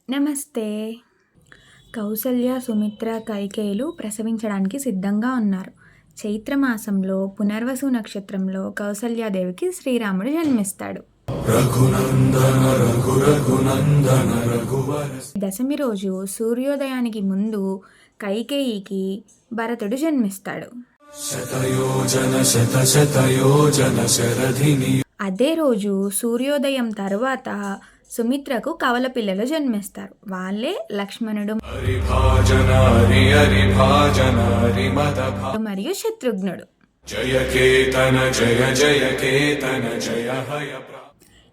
నమస్తే. కౌసల్య, సుమిత్ర, కైకేయులు ప్రసవించడానికి సిద్ధంగా ఉన్నారు. చైత్రమాసంలో పునర్వసు నక్షత్రంలో కౌసల్యాదేవికి శ్రీరాముడు జన్మిస్తాడు. దశమి రోజు సూర్యోదయానికి ముందు కైకేయికి భరతుడు జన్మిస్తాడు. అదే రోజు సూర్యోదయం తరువాత సుమిత్రకు కవల పిల్లలు జన్మిస్తారు. వాళ్ళే లక్ష్మణుడు మరియు శత్రుఘ్నుడు.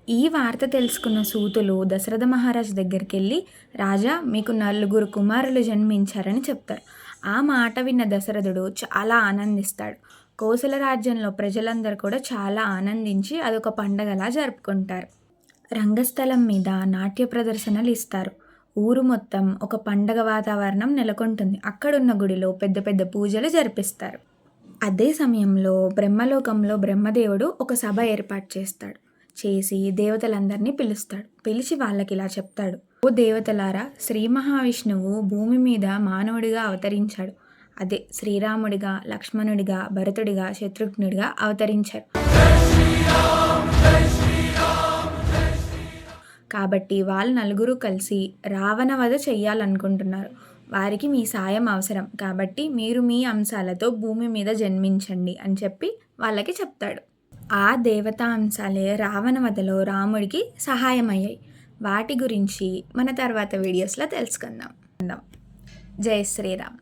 ఈ వార్త తెలుసుకున్న సూతులు దశరథ మహారాజు దగ్గరికి వెళ్ళి, రాజా, మీకు 4 కుమారులు జన్మించారని చెప్తారు. ఆ మాట విన్న దశరథుడు చాలా ఆనందిస్తాడు. కోసల రాజ్యంలో ప్రజలందరూ కూడా చాలా ఆనందించి అదొక పండగలా జరుపుకుంటారు. రంగస్థలం మీద నాట్య ప్రదర్శనలు ఇస్తారు. ఊరు మొత్తం ఒక పండగ వాతావరణం నెలకొంటుంది. అక్కడున్న గుడిలో పెద్ద పెద్ద పూజలు జరిపిస్తారు. అదే సమయంలో బ్రహ్మలోకంలో బ్రహ్మదేవుడు ఒక సభ ఏర్పాటు చేసి దేవతలందరినీ పిలుస్తాడు. పిలిచి వాళ్ళకి ఇలా చెప్తాడు, ఓ దేవతలారా, శ్రీ మహావిష్ణువు భూమి మీద మానవుడిగా అవతరించాడు. అదే శ్రీరాముడిగా, లక్ష్మణుడిగా, భరతుడిగా, శత్రుఘ్నుడిగా అవతరించారు. కాబట్టి వాళ్ళు 4 కలిసి రావణ వధ చెయ్యాలనుకుంటున్నారు. వారికి మీ సాయం అవసరం. కాబట్టి మీరు మీ అంశాలతో భూమి మీద జన్మించండి అని చెప్పి వాళ్ళకి చెప్తాడు. ఆ దేవతా అంశాలే రావణ వధలో రాముడికి సహాయం అయ్యాయి. వాటి గురించి మన తర్వాత వీడియోస్లో తెలుసుకుందాం. జై శ్రీరామ్.